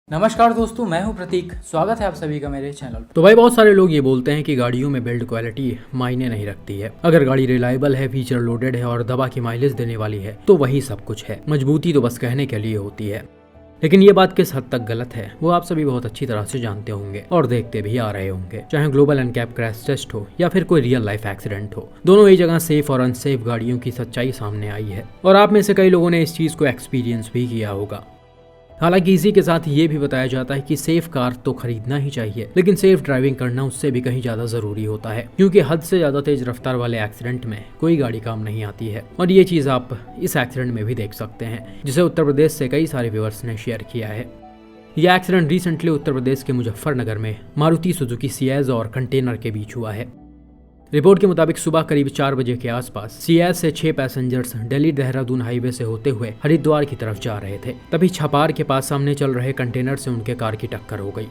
नमस्कार दोस्तों, मैं हूं प्रतीक। स्वागत है आप सभी का मेरे चैनल। तो भाई बहुत सारे लोग ये बोलते हैं कि गाड़ियों में बिल्ड क्वालिटी मायने नहीं रखती है। अगर गाड़ी रिलायबल है, फीचर लोडेड है और दबा की माइलेज देने वाली है तो वही सब कुछ है। मजबूती तो बस कहने के लिए होती है। लेकिन ये बात किस हद तक गलत है वो आप सभी बहुत अच्छी तरह से जानते होंगे और देखते भी आ रहे होंगे। चाहे ग्लोबल एनकैप क्रैश टेस्ट हो या फिर कोई रियल लाइफ एक्सीडेंट हो, दोनों ही जगह सेफ और अनसेफ गाड़ियों की सच्चाई सामने आई है और आप में से कई लोगों ने इस चीज को एक्सपीरियंस भी किया होगा। हालांकि इसी के साथ ये भी बताया जाता है कि सेफ कार तो खरीदना ही चाहिए, लेकिन सेफ ड्राइविंग करना उससे भी कहीं ज्यादा जरूरी होता है, क्योंकि हद से ज्यादा तेज रफ्तार वाले एक्सीडेंट में कोई गाड़ी काम नहीं आती है। और ये चीज आप इस एक्सीडेंट में भी देख सकते हैं, जिसे उत्तर प्रदेश से कई सारे व्यूअर्स ने शेयर किया है। यह एक्सीडेंट रिसेंटली उत्तर प्रदेश के मुजफ्फरनगर में मारुति सुजुकी सियाज और कंटेनर के बीच हुआ है। रिपोर्ट के मुताबिक सुबह करीब 4 बजे के आसपास सियाज से 6 पैसेंजर्स दिल्ली देहरादून हाईवे से होते हुए हरिद्वार की तरफ जा रहे थे। तभी छपार के पास सामने चल रहे कंटेनर से उनके कार की टक्कर हो गई।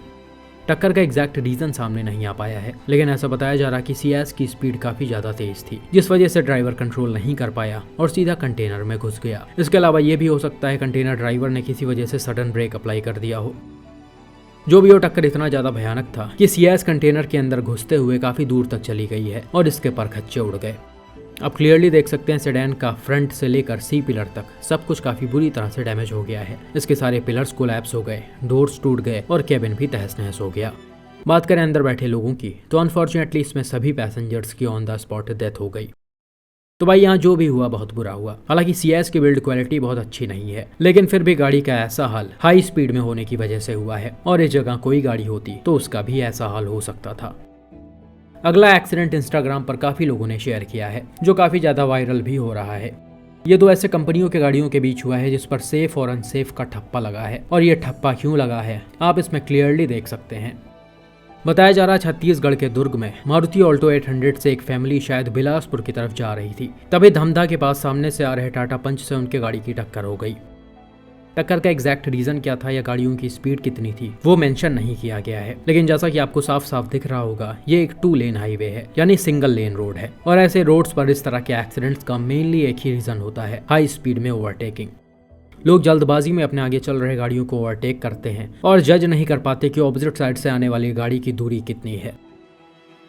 टक्कर का एग्जैक्ट रीजन सामने नहीं आ पाया है, लेकिन ऐसा बताया जा रहा कि सियाज की स्पीड काफी ज्यादा तेज थी, जिस वजह से ड्राइवर कंट्रोल नहीं कर पाया और सीधा कंटेनर में घुस गया। इसके अलावा ये भी हो सकता है कंटेनर ड्राइवर ने किसी वजह से सडन ब्रेक अप्लाई कर दिया हो। जो भी वो टक्कर इतना ज्यादा भयानक था कि सियाज कंटेनर के अंदर घुसते हुए काफी दूर तक चली गई है और इसके परखच्चे उड़ गए। आप क्लियरली देख सकते हैं सेडान का फ्रंट से लेकर सी पिलर तक सब कुछ काफी बुरी तरह से डैमेज हो गया है। इसके सारे पिलर्स कोलैप्स हो गए, डोर्स टूट गए और केबिन भी तहस नहस हो गया। बात करें अंदर बैठे लोगों की तो अनफॉर्चुनेटली इसमें सभी पैसेंजर्स की ऑन द स्पॉट डेथ हो गई। तो भाई यहाँ जो भी हुआ बहुत बुरा हुआ। हालांकि सियाज की बिल्ड क्वालिटी बहुत अच्छी नहीं है, लेकिन फिर भी गाड़ी का ऐसा हाल हाई स्पीड में होने की वजह से हुआ है, और इस जगह कोई गाड़ी होती तो उसका भी ऐसा हाल हो सकता था। अगला एक्सीडेंट इंस्टाग्राम पर काफी लोगों ने शेयर किया है, जो काफी ज्यादा वायरल भी हो रहा है। ये दो ऐसे कंपनियों के गाड़ियों के बीच हुआ है जिस पर सेफ और अनसेफ का ठप्पा लगा है, और ये ठप्पा क्यों लगा है आप इसमें क्लियरली देख सकते हैं। बताया जा रहा छत्तीसगढ़ के दुर्ग में मारुति ऑल्टो 800 से एक फैमिली शायद बिलासपुर की तरफ जा रही थी। तभी धमधा के पास सामने से आ रहे टाटा पंच से उनके गाड़ी की टक्कर हो गई। टक्कर का एग्जैक्ट रीजन क्या था या गाड़ियों की स्पीड कितनी थी वो मेंशन नहीं किया गया है, लेकिन जैसा कि आपको साफ साफ दिख रहा होगा ये एक 2 लेन हाईवे है, यानी सिंगल लेन रोड है। और ऐसे रोड्स पर इस तरह के एक्सीडेंट्स का मेनली एक ही रीजन होता है, हाई स्पीड में ओवरटेकिंग। लोग जल्दबाजी में अपने आगे चल रहे गाड़ियों को ओवरटेक करते हैं और जज नहीं कर पाते कि ऑपोजिट साइड से आने वाली गाड़ी की दूरी कितनी है।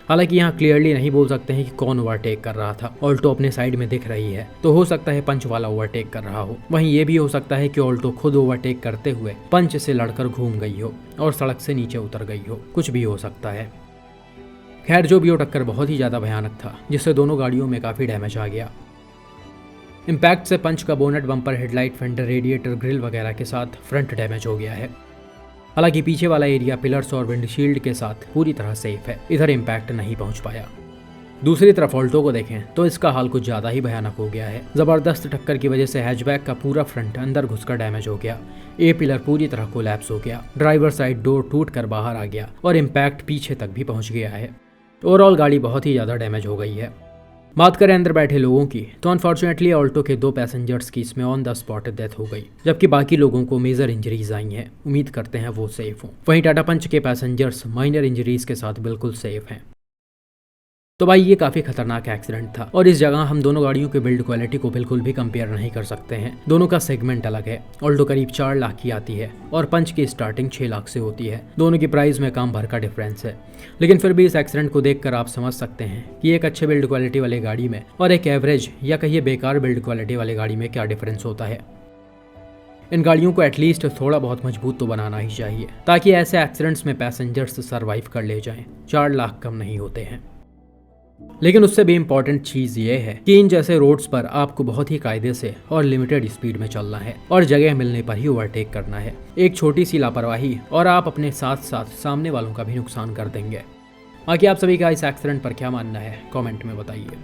हालांकि यहाँ क्लियरली नहीं बोल सकते हैं कि कौन ओवरटेक कर रहा था। ऑल्टो अपने साइड में दिख रही है तो हो सकता है पंच वाला ओवरटेक कर रहा हो। वहीं ये भी हो सकता है कि ऑल्टो खुद ओवरटेक करते हुए पंच से लड़कर घूम गई हो और सड़क से नीचे उतर गई हो, कुछ भी हो सकता है। खैर जो भी हो, टक्कर बहुत ही ज्यादा भयानक था, जिससे दोनों गाड़ियों में काफी डैमेज आ गया। इम्पैक्ट से पंच का bonnet, bumper, headlight, fender, radiator, grill वगैरह के साथ फ्रंट डैमेज हो गया है। हालांकि पीछे वाला एरिया पिलर्स और विंडशील्ड के साथ पूरी तरह सेफ है, इधर इम्पैक्ट नहीं पहुंच पाया। दूसरी तरफ ऑल्टो को देखें तो इसका हाल कुछ ज्यादा ही भयानक हो गया है। जबरदस्त टक्कर की वजह से हैचबैक का पूरा फ्रंट अंदर घुसकर डैमेज हो गया। ए पिलर पूरी तरह कोलैप्स हो गया, ड्राइवर साइड डोर टूट कर बाहर आ गया और इम्पैक्ट पीछे तक भी पहुंच गया है। ओवरऑल गाड़ी बहुत ही ज्यादा डैमेज हो गई है। बात करें अंदर बैठे लोगों की तो अनफॉर्चुनेटली ऑल्टो के 2 पैसेंजर्स की इसमें ऑन द स्पॉट डेथ हो गई, जबकि बाकी लोगों को मेजर इंजरीज आई हैं। उम्मीद करते हैं वो सेफ हों। वहीं टाटा पंच के पैसेंजर्स माइनर इंजरीज के साथ बिल्कुल सेफ हैं। तो भाई ये काफी खतरनाक एक्सीडेंट था, और इस जगह हम दोनों गाड़ियों के बिल्ड क्वालिटी को बिल्कुल भी कंपेयर नहीं कर सकते हैं। दोनों का सेगमेंट अलग है। ऑल्टो करीब 4 लाख की आती है और पंच की स्टार्टिंग 6 लाख से होती है। दोनों की प्राइस में काम भर का डिफरेंस है, लेकिन फिर भी इस एक्सीडेंट को देखकर आप समझ सकते हैं कि एक अच्छे बिल्ड क्वालिटी वाली गाड़ी में और एक एवरेज या कहिए बेकार बिल्ड क्वालिटी वाली गाड़ी में क्या डिफरेंस होता है। इन गाड़ियों को एटलीस्ट थोड़ा बहुत मजबूत तो बनाना ही चाहिए, ताकि ऐसे एक्सीडेंट्स में पैसेंजर्स सर्वाइव कर ले जाएं। 4 लाख कम नहीं होते हैं। लेकिन उससे भी इम्पॉर्टेंट चीज ये है कि इन जैसे रोड्स पर आपको बहुत ही कायदे से और लिमिटेड स्पीड में चलना है और जगह मिलने पर ही ओवरटेक करना है। एक छोटी सी लापरवाही और आप अपने साथ साथ सामने वालों का भी नुकसान कर देंगे। बाकी आप सभी का इस एक्सीडेंट पर क्या मानना है कमेंट में बताइए।